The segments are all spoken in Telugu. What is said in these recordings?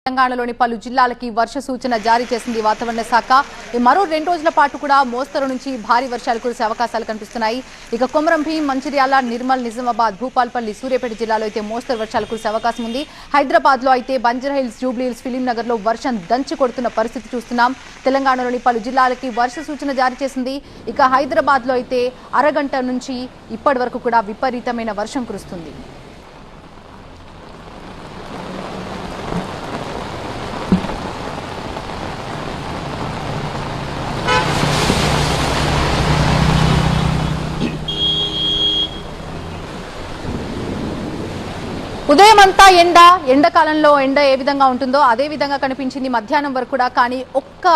తెలంగాణలోని పలు జిల్లాలకి వర్ష సూచన జారీ చేసింది వాతావరణ శాఖ. మరో 2 రోజుల పాటు కూడా మోస్తరు నుంచి భారీ వర్షాలు కురిసే అవకాశాలు కనిపిస్తున్నాయి. ఇక కొమరం భీం, మంచిర్యాల, నిర్మల్, నిజామాబాద్, భూపాల్పల్లి, సూర్యాపేట జిల్లాలో అయితే మోస్తరు వర్షాలు కురిసే అవకాశం ఉంది. హైదరాబాద్ లో అయితే బంజారాహిల్స్, జూబ్లీహిల్స్, ఫిలింనగర్ లో వర్షం దంచి కొడుతున్న పరిస్థితి చూస్తున్నాం. తెలంగాణలోని పలు జిల్లాలకి వర్ష సూచన జారీ చేసింది. ఇక హైదరాబాద్ లో అయితే అరగంట నుంచి ఇప్పటి వరకు కూడా విపరీతమైన వర్షం కురుస్తుంది. ఉదయం అంతా ఎండాకాలంలో ఎండ ఏ విధంగా ఉంటుందో అదే విధంగా కనిపించింది మధ్యాహ్నం వరకు కూడా. కానీ ఒక్క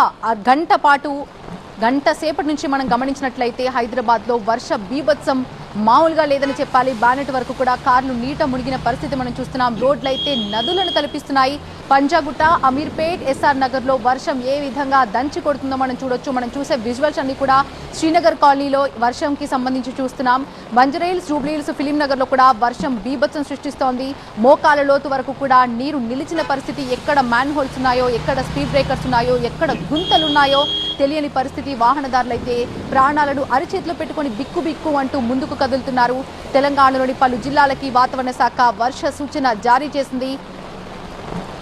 గంట సేపటి నుంచి మనం గమనించినట్లయితే హైదరాబాద్ లో వర్ష బీభత్సం మామూలుగా లేదని చెప్పాలి. బానెట్ వరకు కూడా కార్లు నీట మునిగిన పరిస్థితి మనం చూస్తున్నాం. రోడ్లు అయితే నదులను తలపిస్తున్నాయి. పంజాగుట్ట, అమీర్పేట్, ఎస్ఆర్ నగర్ లో వర్షం ఏ విధంగా దంచి కొడుతుందో మనం చూడొచ్చు. మనం చూసే విజువల్స్ అన్ని కూడా శ్రీనగర్ కాలనీలో వర్షంకి సంబంధించి చూస్తున్నాం. బంజారాహిల్స్, జూబ్లీహిల్స్, ఫిలింనగర్ లో కూడా వర్షం బీభత్సం సృష్టిస్తోంది. మోకాల లోతు వరకు కూడా నీరు నిలిచిన పరిస్థితి. ఎక్కడ మ్యాన్ హోల్స్ ఉన్నాయో, ఎక్కడ స్పీడ్ బ్రేకర్స్ ఉన్నాయో, ఎక్కడ గుంతలున్నాయో తెలియని పరిస్థితి. వాహనదారులైతే ప్రాణాలను అరిచేతిలో పెట్టుకుని బిక్కు బిక్కు అంటూ ముందుకు కదులుతున్నారు. తెలంగాణలోని పలు జిల్లాలకి వాతావరణ శాఖ వర్ష సూచన జారీ చేసింది.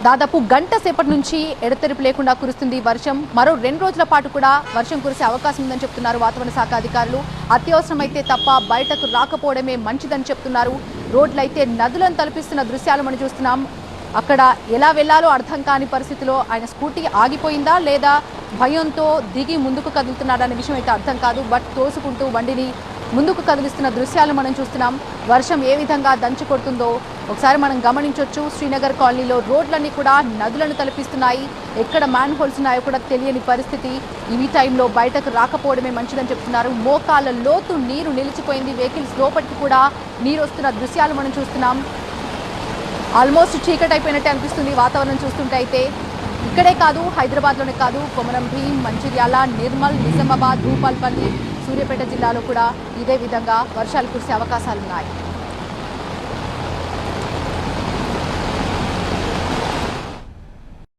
దాదాపు గంట సేపటి నుంచి ఎడతెరిపి లేకుండా కురుస్తుంది వర్షం. మరో 2 రోజుల పాటు కూడా వర్షం కురిసే అవకాశం ఉందని చెప్తున్నారు వాతావరణ శాఖ అధికారులు. అత్యవసరమైతే తప్ప బయటకు రాకపోవడమే మంచిదని చెప్తున్నారు. రోడ్లైతే నదులను తలపిస్తున్న దృశ్యాలు మనం చూస్తున్నాం. అక్కడ ఎలా వెళ్లాలో అర్థం కాని పరిస్థితిలో ఆయన స్కూటీ ఆగిపోయిందా లేదా భయంతో దిగి ముందుకు కదులుతున్నాడనే విషయం అయితే అర్థం కాదు. బట్ తోసుకుంటూ బండిని ముందుకు కదిలిస్తున్న దృశ్యాలు మనం చూస్తున్నాం. వర్షం ఏ విధంగా దంచి కొడుతుందో ఒకసారి మనం గమనించవచ్చు. శ్రీనగర్ కాలనీలో రోడ్లన్నీ కూడా నదులను తలపిస్తున్నాయి. ఎక్కడ మ్యాన్ హోల్స్ ఉన్నాయో కూడా తెలియని పరిస్థితి. ఈ టైంలో బయటకు రాకపోవడమే మంచిదని చెప్తున్నారు. మోకాల లోతు నీరు నిలిచిపోయింది. వెహికల్స్ లోపలికి కూడా నీరు వస్తున్న దృశ్యాలు మనం చూస్తున్నాం. ఆల్మోస్ట్ చీకటి అయిపోయినట్టే అనిపిస్తుంది వాతావరణం చూస్తుంటే. అయితే ఇక్కడే కాదు, హైదరాబాద్లోనే కాదు, కొమరం భీం, మంచిర్యాల, నిర్మల్, నిజామాబాద్, భూపాల్పల్లి, సూర్యాపేట జిల్లాలో కూడా ఇదే విధంగా వర్షాలు కురిసే అవకాశాలున్నాయి.